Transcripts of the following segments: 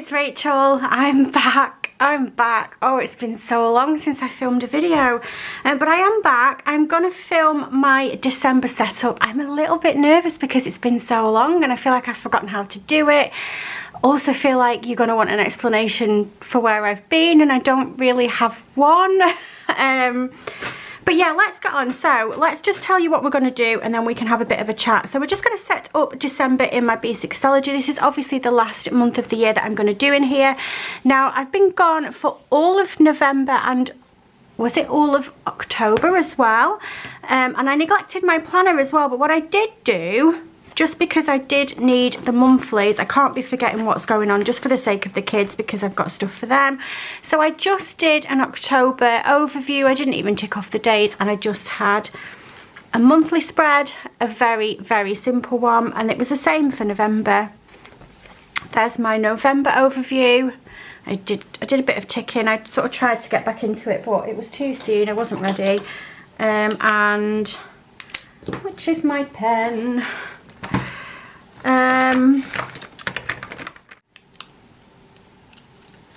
it's Rachel. I'm back. Oh, it's been so long since I filmed a video, but I am back. I'm gonna film my December setup. I'm a little bit nervous because it's been so long and I feel like I've forgotten how to do it. Also feel like you're gonna want an explanation for where I've been and I don't really have one. But yeah, let's get on. So let's just tell you what we're going to do and then we can have a bit of a chat. So we're just going to set up December in my basic Stalogy. This is obviously the last month of the year that I'm going to do in here. Now, I've been gone for all of November and was it all of October as well? And I neglected my planner as well. But what I did do, just because I did need the monthlies, I can't be forgetting what's going on just for the sake of the kids because I've got stuff for them. So I just did an October overview. I didn't even tick off the days and I just had a monthly spread, a very, very simple one. And it was the same for November. There's my November overview. I did a bit of ticking. I sort of tried to get back into it, but it was too soon. I wasn't ready. And which is my pen?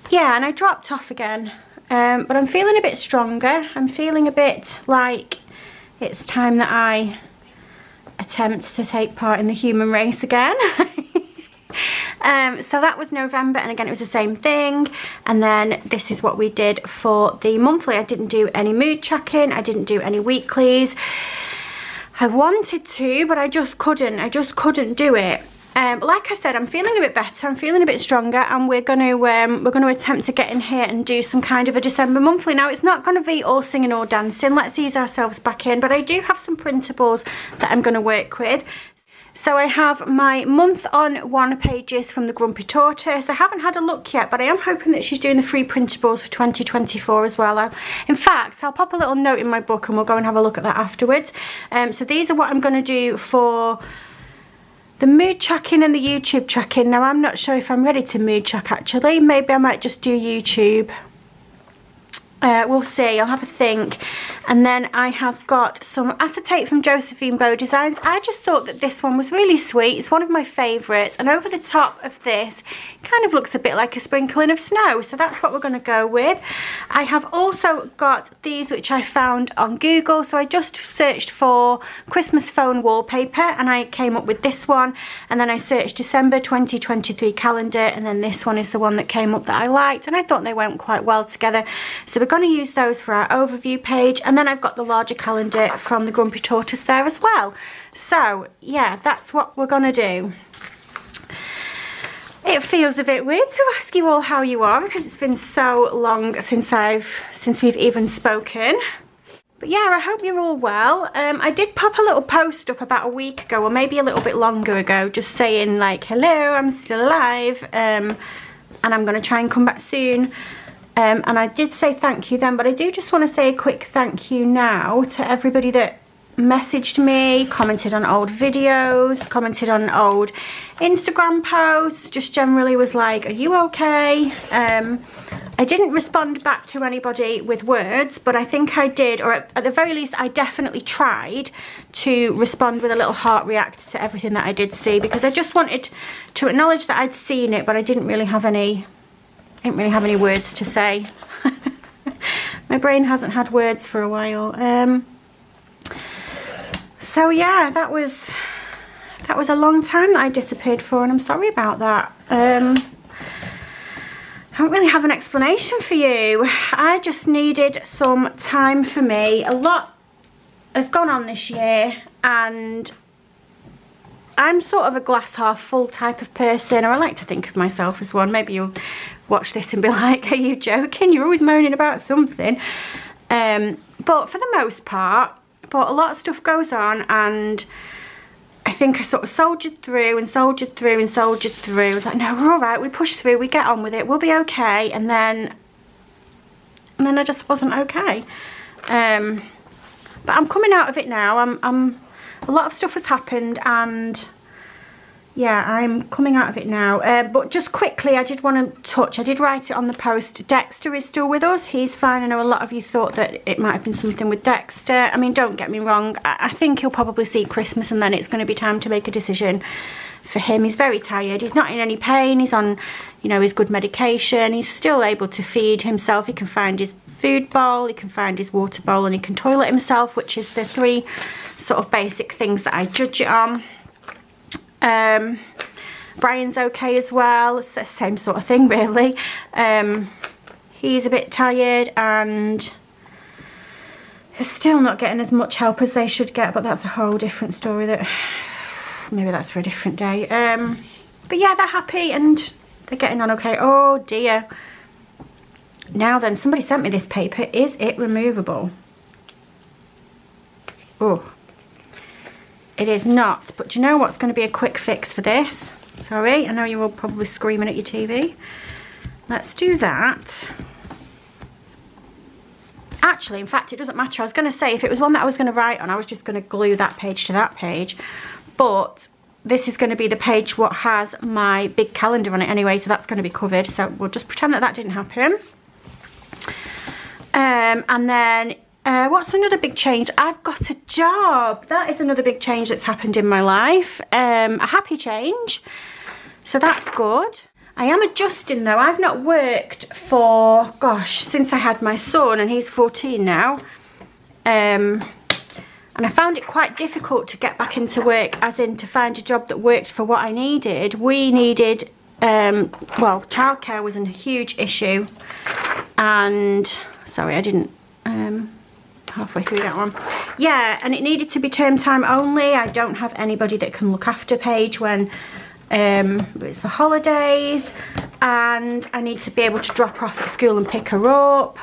Yeah, and I dropped off again, but I'm feeling a bit stronger. I'm feeling a bit like it's time that I attempt to take part in the human race again. So that was November, and again it was the same thing. And then this is what we did for the monthly. I didn't do any mood checking, I didn't do any weeklies. I wanted to, but I just couldn't do it. Like I said, I'm feeling a bit better, I'm feeling a bit stronger, and we're going to attempt to get in here and do some kind of a December monthly. Now, it's not going to be all singing or dancing, let's ease ourselves back in, but I do have some printables that I'm going to work with. So I have my month on one pages from the Grumpy Tortoise. I haven't had a look yet, but I am hoping that she's doing the free printables for 2024 as well. In fact, I'll pop a little note in my book and we'll go and have a look at that afterwards. So these are what I'm going to do for the mood tracking and the YouTube tracking. Now, I'm not sure if I'm ready to mood track actually. Maybe I might just do YouTube. We'll see, I'll have a think. And then I have got some acetate from Josephine Bow Designs. I just thought that this one was really sweet. It's one of my favourites, and over the top of this kind of looks a bit like a sprinkling of snow, so that's what we're going to go with. I have also got these which I found on Google, so I just searched for Christmas phone wallpaper and I came up with this one, and then I searched December 2023 calendar, and then this one is the one that came up that I liked, and I thought they went quite well together, so we're going to use those for our overview page. And then I've got the larger calendar from the Grumpy Tortoise there as well. So yeah, that's what we're gonna do. It feels a bit weird to ask you all how you are because it's been so long since we've even spoken. But yeah, I hope you're all well. I did pop a little post up about a week ago, or maybe a little bit longer ago, just saying like, hello, I'm still alive, and I'm gonna try and come back soon. And I did say thank you then, but I do just want to say a quick thank you now to everybody that messaged me, commented on old videos, commented on old Instagram posts, just generally was like, are you okay? I didn't respond back to anybody with words, but I think I did, or at the very least I definitely tried to respond with a little heart react to everything that I did see, because I just wanted to acknowledge that I'd seen it, but I didn't really have any words to say. My brain hasn't had words for a while. So yeah, that was a long time that I disappeared for, and I'm sorry about that. I don't really have an explanation for you. I just needed some time for me. A lot has gone on this year, and I'm sort of a glass half full type of person, or I like to think of myself as one. Maybe you'll watch this and be like, are you joking? You're always moaning about something. But for the most part, but a lot of stuff goes on, and I think I sort of soldiered through and soldiered through and soldiered through. I was like, no, we're all right, we push through, we get on with it, we'll be okay. And then I just wasn't okay. But I'm coming out of it now. A lot of stuff has happened, and yeah, I'm coming out of it now. But just quickly, I did want to touch, I did write it on the post, Dexter is still with us. He's fine. I know a lot of you thought that it might have been something with Dexter. I mean, don't get me wrong. I think he'll probably see Christmas and then it's going to be time to make a decision for him. He's very tired. He's not in any pain. He's on, you know, his good medication. He's still able to feed himself. He can find his food bowl, he can find his water bowl, and he can toilet himself, which is the 3 sort of basic things that I judge it on. Brian's okay as well. It's the same sort of thing, really. He's a bit tired and is still not getting as much help as they should get, but that's a whole different story. That maybe that's for a different day. But yeah, they're happy and they're getting on okay. Oh dear. Now then, somebody sent me this paper. Is it removable? Oh. It is not, but do you know what's going to be a quick fix for this? Sorry, I know you're all probably screaming at your TV. Let's do that. Actually, in fact, it doesn't matter. I was going to say, if it was one that I was going to write on, I was just going to glue that page to that page. But this is going to be the page what has my big calendar on it anyway, so that's going to be covered. So we'll just pretend that that didn't happen. And then... what's another big change? I've got a job. That is another big change that's happened in my life. A happy change. So that's good. I am adjusting though. I've not worked for, gosh, since I had my son, and he's 14 now. And I found it quite difficult to get back into work, as in to find a job that worked for what I needed. We needed, well, childcare was a huge issue. And, sorry, I didn't... halfway through that one. Yeah, and it needed to be term time only. I don't have anybody that can look after Paige when it's the holidays, and I need to be able to drop her off at school and pick her up.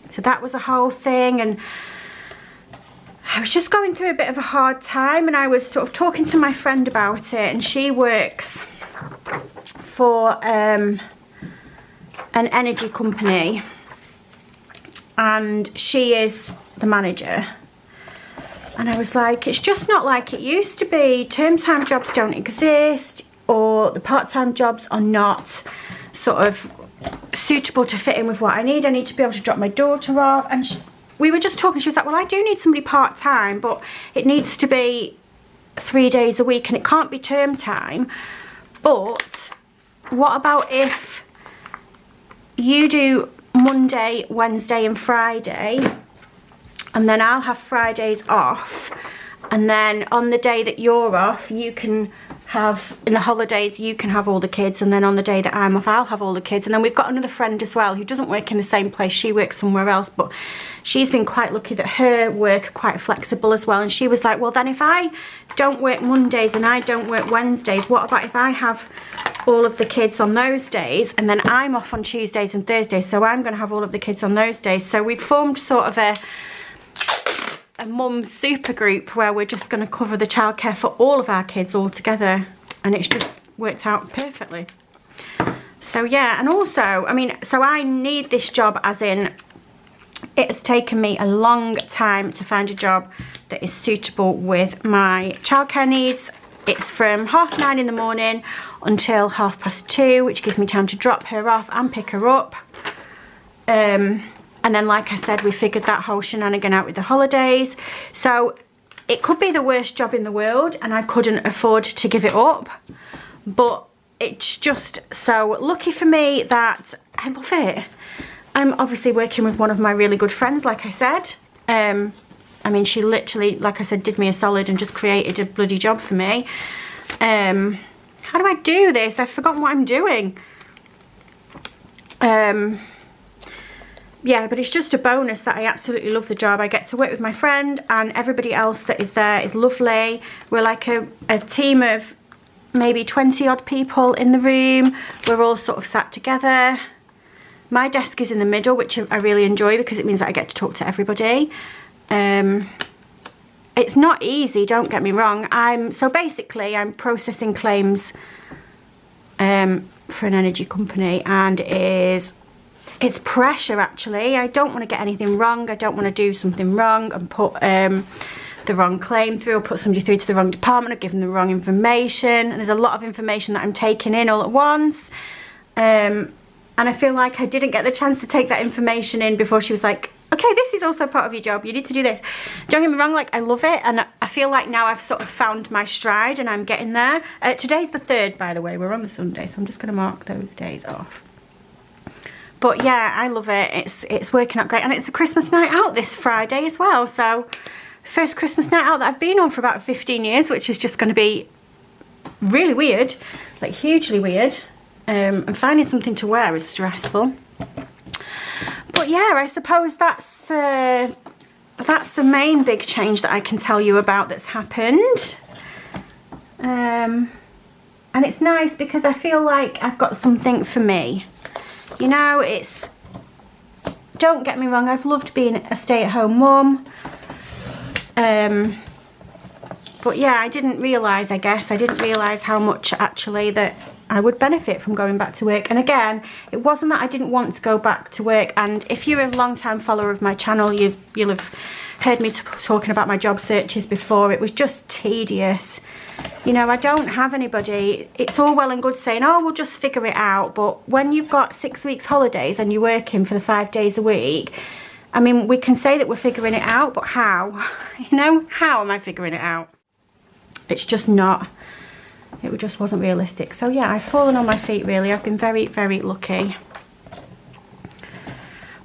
So that was a whole thing, and I was just going through a bit of a hard time, and I was sort of talking to my friend about it, and she works for an energy company, and she is the manager, and I was like, it's just not like it used to be. Term time jobs don't exist, or the part-time jobs are not sort of suitable to fit in with what I need. I need to be able to drop my daughter off, and we were just talking. She was like, well, I do need somebody part-time, but it needs to be 3 days a week and it can't be term time. But what about if you do Monday, Wednesday and Friday, and then I'll have Fridays off, and then on the day that you're off, you can have, in the holidays, you can have all the kids, and then on the day that I'm off, I'll have all the kids. And then we've got another friend as well who doesn't work in the same place. She works somewhere else, but she's been quite lucky that her work are quite flexible as well. And she was like, well, then if I don't work Mondays and I don't work Wednesdays, what about if I have all of the kids on those days, and then I'm off on Tuesdays and Thursdays, so I'm going to have all of the kids on those days. So we've formed sort of a mum super group where we're just going to cover the childcare for all of our kids all together, and it's just worked out perfectly. So yeah, and also, I mean, so I need this job, as in it has taken me a long time to find a job that is suitable with my childcare needs. It's from 9:30 in the morning until 2:30, which gives me time to drop her off and pick her up. And then, like I said, we figured that whole shenanigan out with the holidays. So it could be the worst job in the world and I couldn't afford to give it up. But it's just so lucky for me that I love it. I'm obviously working with one of my really good friends, like I said. I mean, she literally, like I said, did me a solid and just created a bloody job for me. How do I do this? I've forgotten what I'm doing. Yeah, but it's just a bonus that I absolutely love the job. I get to work with my friend, and everybody else that is there is lovely. We're like a team of maybe 20 odd people in the room. We're all sort of sat together. My desk is in the middle, which I really enjoy because it means that I get to talk to everybody. It's not easy, don't get me wrong. So basically I'm processing claims for an energy company, and it's pressure actually. I don't want to get anything wrong. I don't want to do something wrong and put the wrong claim through, or put somebody through to the wrong department, or give them the wrong information. And there's a lot of information that I'm taking in all at once. And I feel like I didn't get the chance to take that information in before she was like, okay, this is also part of your job, you need to do this. Don't get me wrong, like, I love it, and I feel like now I've sort of found my stride and I'm getting there. Today's the 3rd, by the way, we're on the Sunday, so I'm just going to mark those days off. But yeah, I love it, it's working out great, and it's a Christmas night out this Friday as well, so first Christmas night out that I've been on for about 15 years, which is just going to be really weird, like hugely weird, and finding something to wear is stressful. But yeah, I suppose that's the main big change that I can tell you about that's happened. And it's nice because I feel like I've got something for me. You know, don't get me wrong, I've loved being a stay-at-home mum. But yeah, I didn't realise, I didn't realise how much actually that I would benefit from going back to work. And again, it wasn't that I didn't want to go back to work. And if you're a long-time follower of my channel, you'll have heard me talking about my job searches before. It was just tedious. You know, I don't have anybody. It's all well and good saying, oh, we'll just figure it out. But when you've got 6 weeks holidays and you're working for the 5 days a week, I mean, we can say that we're figuring it out, but how? You know, how am I figuring it out? It's just not. It just wasn't realistic. So yeah, I've fallen on my feet really. I've been very, very lucky.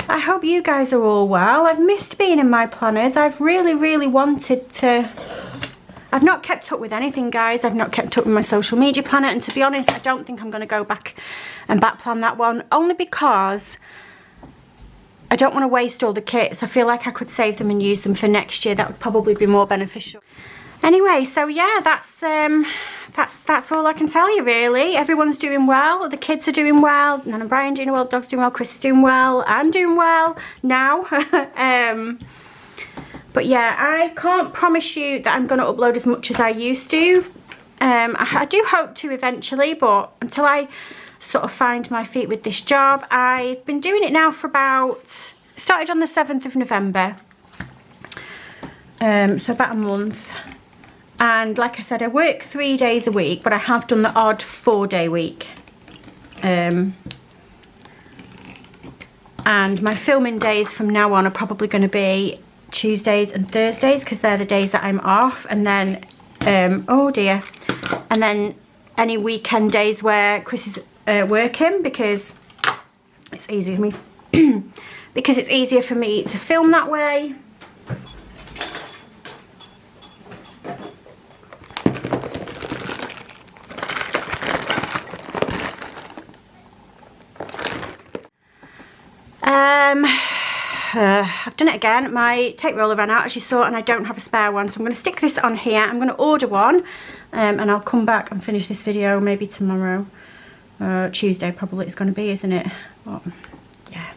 I hope you guys are all well. I've missed being in my planners. I've really, really wanted to. I've not kept up with anything, guys. I've not kept up with my social media planner. And to be honest, I don't think I'm going to go back and back plan that one. Only because I don't want to waste all the kits. I feel like I could save them and use them for next year. That would probably be more beneficial. Anyway, so yeah, that's all I can tell you really. Everyone's doing well. The kids are doing well. Nan and Brian doing well. Dog's doing well. Chris is doing well. I'm doing well now. But yeah, I can't promise you that I'm going to upload as much as I used to. I do hope to eventually, but until I sort of find my feet with this job, I've been doing it now for about, started on the 7th of November. So about a month. And like I said, I work 3 days a week, but I have done the odd 4-day week. And my filming days from now on are probably going to be Tuesdays and Thursdays, because they're the days that I'm off. And then, oh dear. And then any weekend days where Chris is working, because it's easier for me. Because it's easier for me to film that way. I've done it again. My tape roller ran out, as you saw, and I don't have a spare one, so I'm going to stick this on here. I'm going to order one, and I'll come back and finish this video maybe tomorrow. Tuesday probably it's going to be, isn't it? Well, yeah.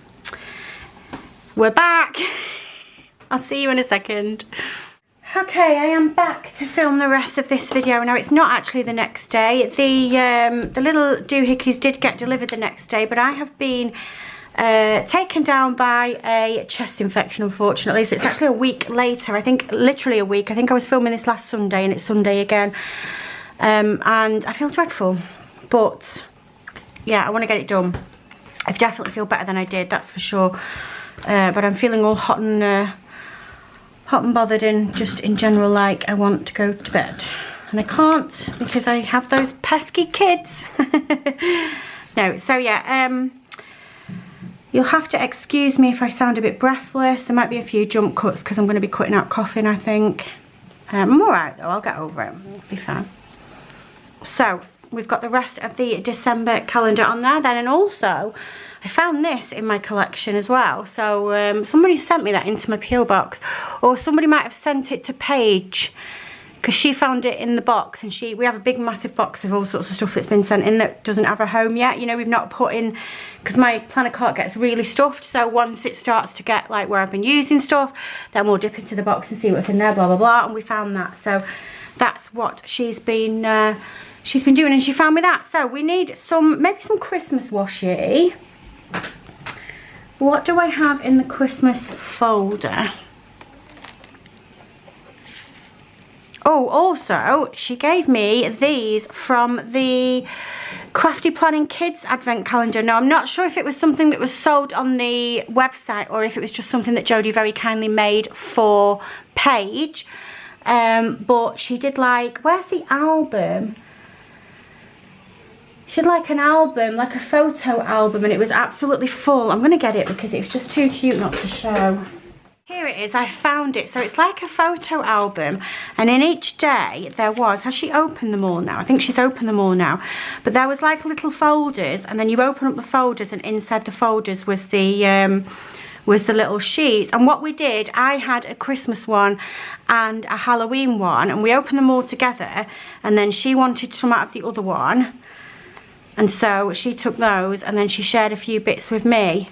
We're back. I'll see you in a second. Okay, I am back to film the rest of this video. Now, it's not actually the next day. The little doohickeys did get delivered the next day, but I have been taken down by a chest infection, unfortunately. So it's actually a week later. I think literally a week. I think I was filming this last Sunday and it's Sunday again. And I feel dreadful. But yeah, I want to get it done. I definitely feel better than I did, that's for sure. But I'm feeling all hot and bothered, and just in general like I want to go to bed. And I can't because I have those pesky kids. No, so yeah, you'll have to excuse me if I sound a bit breathless. There might be a few jump cuts because I'm going to be cutting out coughing, I think. I'm alright though, I'll get over it. It'll be fine. So, we've got the rest of the December calendar on there then, and also I found this in my collection as well. So somebody sent me that into my PO box, or somebody might have sent it to Paige, because she found it in the box, and we have a big massive box of all sorts of stuff that's been sent in that doesn't have a home yet. You know, we've not put in, because my planner cart gets really stuffed, so once it starts to get like where I've been using stuff, then we'll dip into the box and see what's in there, blah blah blah, and we found that. So that's what she's been doing, and she found me that. So we need maybe some Christmas washi. What do I have in the Christmas folder? Oh, also, she gave me these from the Crafty Planning Kids Advent Calendar. Now, I'm not sure if it was something that was sold on the website or if it was just something that Jodie very kindly made for Paige. But she did like, where's the album? She had like an album, like a photo album, and it was absolutely full. I'm going to get it because it's just too cute not to show. Here it is, I found it. So it's like a photo album, and in each day there was, has she opened them all now? I think she's opened them all now. But there was like little folders, and then you open up the folders, and inside the folders was the little sheets. And what we did, I had a Christmas one and a Halloween one, and we opened them all together, and then she wanted some out of the other one. And so she took those, and then she shared a few bits with me.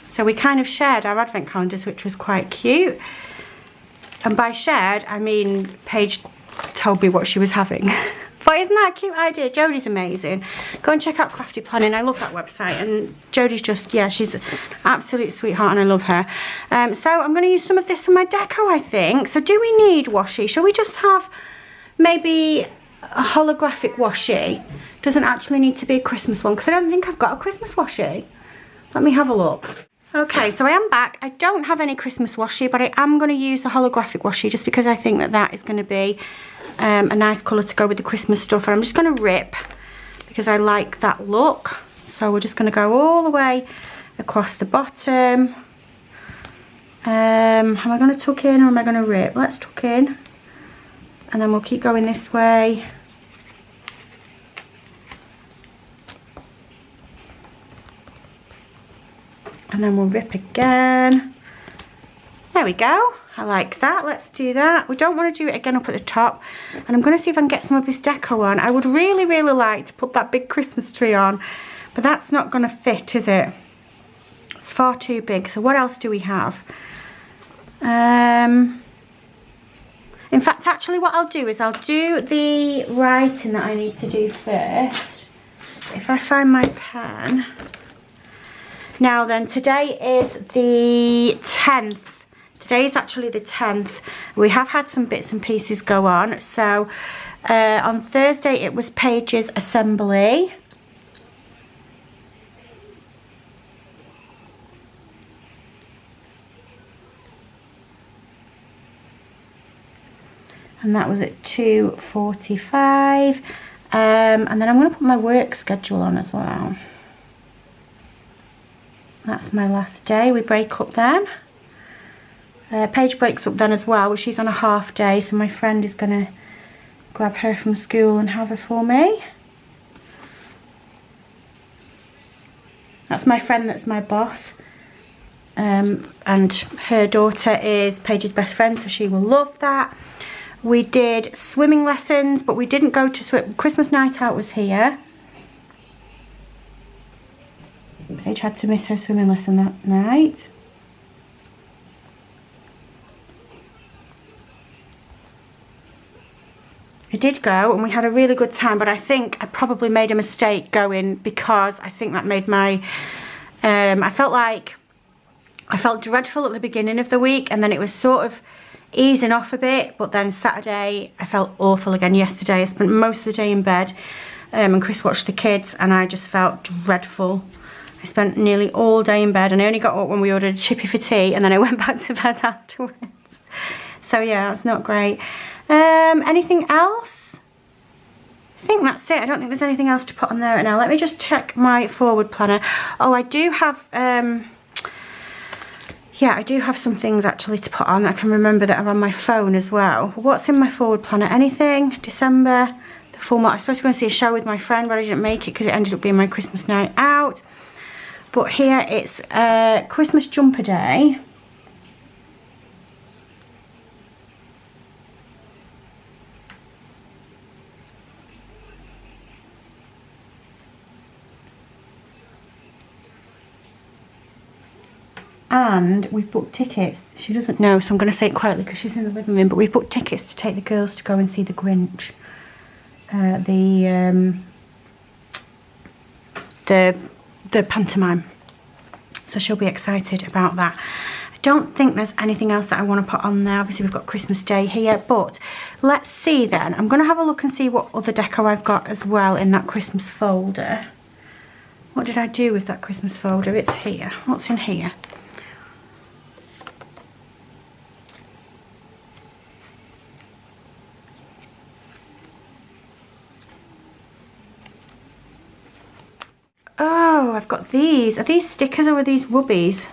So we kind of shared our advent calendars, which was quite cute. And by shared, I mean Paige told me what she was having. But isn't that a cute idea? Jodie's amazing. Go and check out Crafty Planning. I love that website. And Jodie's just, yeah, she's an absolute sweetheart, and I love her. So I'm going to use some of this for my deco, I think. So do we need washi? Shall we just have maybe a holographic washi? Doesn't actually need to be a Christmas one, because I don't think I've got a Christmas washi. Let me have a look. Okay, so I am back. I don't have any Christmas washi, but I am going to use the holographic washi just because I think that that is going to be a nice colour to go with the Christmas stuff. And I'm just going to rip because I like that look. So we're just going to go all the way across the bottom. Am I going to tuck in or am I going to rip? Let's tuck in. And then we'll keep going this way. And then we'll rip again. There we go. I like that. Let's do that. We don't want to do it again up at the top. And I'm going to see if I can get some of this deco on. I would really, really like to put that big Christmas tree on. But that's not going to fit, is it? It's far too big. So what else do we have? In fact, actually what I'll do is I'll do the writing that I need to do first. If I find my pen. Now then, today is the 10th. Today is actually the 10th. We have had some bits and pieces go on. So on Thursday it was Paige's assembly. And that was at 2:45. And then I'm going to put my work schedule on as well. That's my last day. We break up then. Paige breaks up then as well, but she's on a half day, so my friend is going to grab her from school and have her for me. That's my friend that's my boss. And her daughter is Paige's best friend, so she will love that. We did swimming lessons, but we didn't go to swim. Christmas night out was here. Paige had to miss her swimming lesson that night. I did go and we had a really good time, but I think I probably made a mistake going because I think that made my, I felt dreadful at the beginning of the week, and then it was sort of easing off a bit, but then Saturday I felt awful again. Yesterday I spent most of the day in bed and Chris watched the kids and I just felt dreadful. I spent nearly all day in bed and I only got up when we ordered a chippy for tea, and then I went back to bed afterwards. So yeah, it's not great. Anything else? I think that's it. I don't think there's anything else to put on there right now. Let me just check my forward planner. Oh, I do have, yeah, I do have some things actually to put on that I can remember that are on my phone as well. What's in my forward planner? Anything? December, the full month. I was supposed to go and see a show with my friend, but I didn't make it because it ended up being my Christmas night out. But here it's Christmas jumper day. And we've booked tickets. She doesn't know, so I'm going to say it quietly because she's in the living room. But we've booked tickets to take the girls to go and see the Grinch. The pantomime. So she'll be excited about that. I don't think there's anything else that I want to put on there. Obviously we've got Christmas Day here, but let's see then. I'm going to have a look and see what other deco I've got as well in that Christmas folder. What did I do with that Christmas folder? It's here. What's in here? Oh, I've got these. Are these stickers or are these rubbies?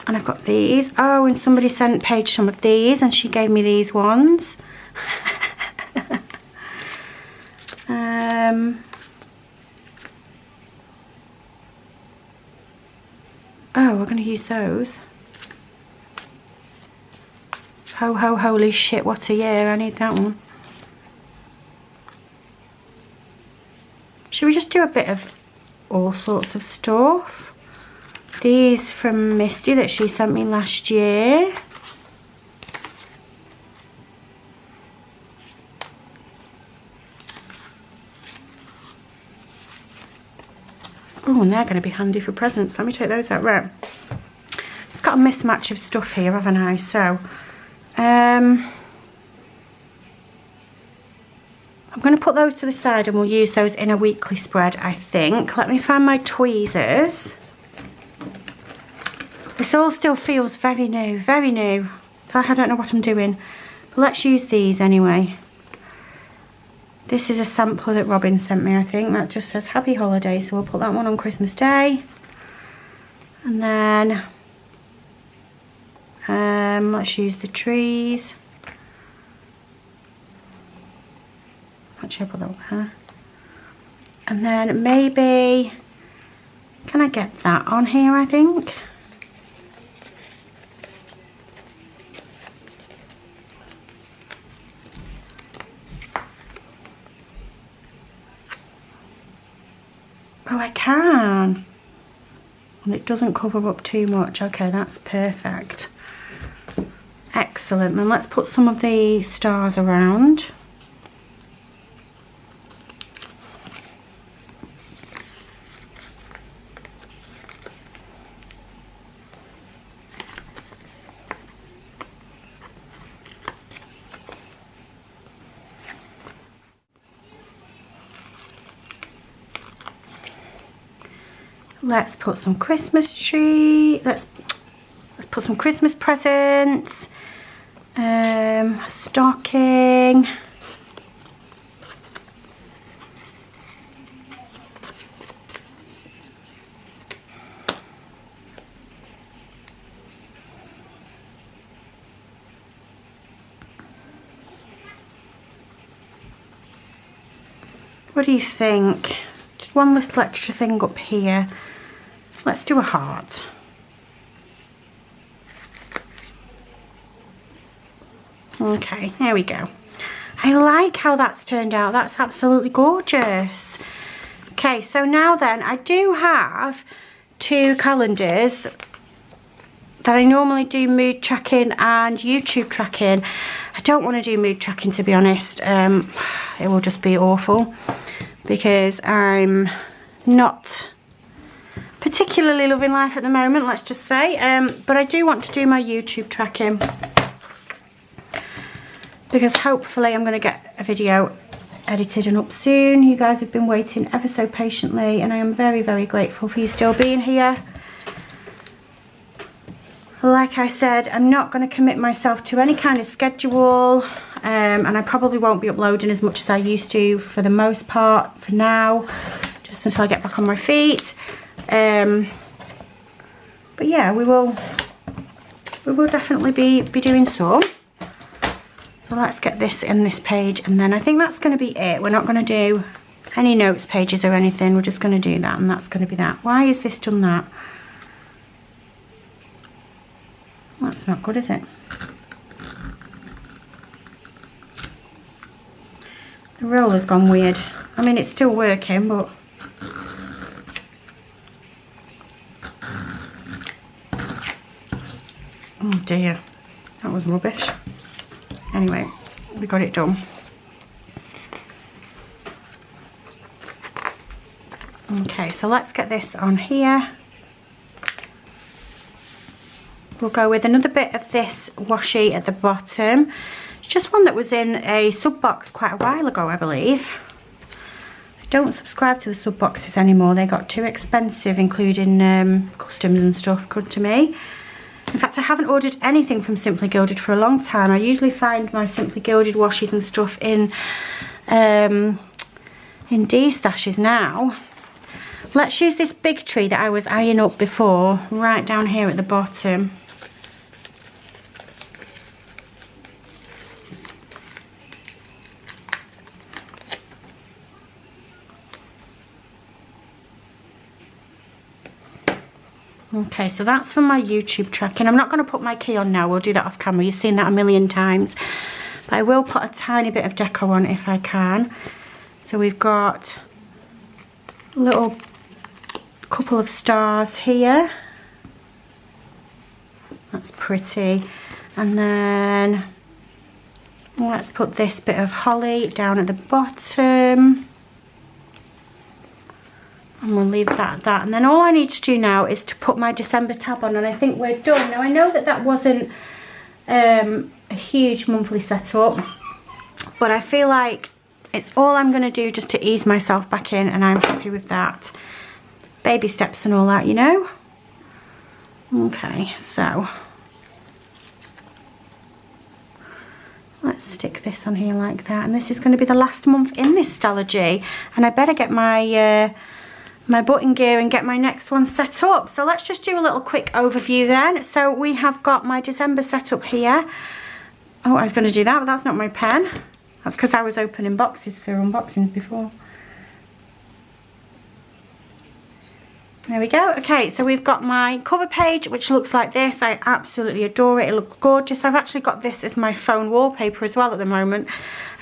And I've got these. Oh, and somebody sent Paige some of these and she gave me these ones. Oh, we're going to use those. Ho, ho, holy shit, what a year. I need that one. Should we just do a bit of all sorts of stuff? These from Misty that she sent me last year. Oh, and they're going to be handy for presents. Let me take those out. Right. It's got a mismatch of stuff here, haven't I? So, I'm going to put those to the side and we'll use those in a weekly spread, I think. Let me find my tweezers. This all still feels very new, very new. Like I don't know what I'm doing. But let's use these anyway. This is a sampler that Robin sent me, I think. That just says Happy Holidays, so we'll put that one on Christmas Day. And then let's use the trees. Actually, I'll put that there. And then maybe, can I get that on here, I think? Oh, I can. And it doesn't cover up too much. Okay, that's perfect. Excellent. Then let's put some of the stars around. Let's put some Christmas tree. Let's put some Christmas presents. Stocking. What do you think? Just one little extra thing up here. Let's do a heart. Okay, there we go. I like how that's turned out. That's absolutely gorgeous. Okay, so now then, I do have 2 calendars that I normally do mood tracking and YouTube tracking. I don't want to do mood tracking, to be honest. It will just be awful because I'm not particularly loving life at the moment, let's just say. But I do want to do my YouTube tracking because hopefully I'm going to get a video edited and up soon. You guys have been waiting ever so patiently and I am very, very grateful for you still being here. Like I said, I'm not going to commit myself to any kind of schedule, and I probably won't be uploading as much as I used to for the most part for now, just until I get back on my feet. But yeah, we will definitely be doing some. So let's get this in this page, and then I think that's going to be it. We're not going to do any notes pages or anything. We're just going to do that, and that's going to be that. Why is this done that? That's not good, is it? The roller's gone weird. I mean, it's still working, but... Oh dear, that was rubbish. Anyway, we got it done. Okay, so let's get this on here. We'll go with another bit of this washi at the bottom. It's just one that was in a sub box quite a while ago, I believe. I don't subscribe to the sub boxes anymore. They got too expensive, including customs and stuff come to me. In fact, I haven't ordered anything from Simply Gilded for a long time. I usually find my Simply Gilded washes and stuff in D-stashes now. Let's use this big tree that I was eyeing up before, right down here at the bottom. Okay, so that's for my YouTube tracking. I'm not going to put my key on now. We'll do that off camera. You've seen that a million times. But I will put a tiny bit of deco on if I can. So we've got a little couple of stars here. That's pretty. And then let's put this bit of holly down at the bottom. And we'll leave that at that. And then all I need to do now is to put my December tab on, and I think we're done. Now I know that that wasn't a huge monthly setup, but I feel like it's all I'm going to do just to ease myself back in, and I'm happy with that. Baby steps and all that, you know. Okay, so let's stick this on here like that. And this is going to be the last month in this Stalogy, and I better get my my button gear and get my next one set up. So let's just do a little quick overview then. So we have got my December setup here. Oh, I was going to do that, but that's not my pen. That's because I was opening boxes for unboxings before. There we go. Okay, so we've got my cover page, which looks like this. I absolutely adore it. It looks gorgeous. I've actually got this as my phone wallpaper as well at the moment.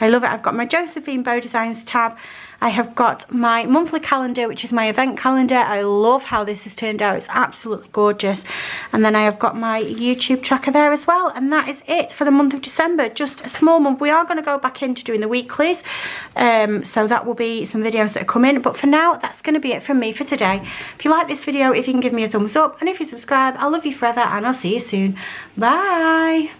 I love it. I've got my Josephine Bow Designs tab. I have got my monthly calendar, which is my event calendar. I love how this has turned out. It's absolutely gorgeous. And then I have got my YouTube tracker there as well. And that is it for the month of December. Just a small month. We are going to go back into doing the weeklies. So that will be some videos that are coming. But for now, that's going to be it from me for today. If you like this video, if you can give me a thumbs up. And if you subscribe, I love you forever. And I'll see you soon. Bye.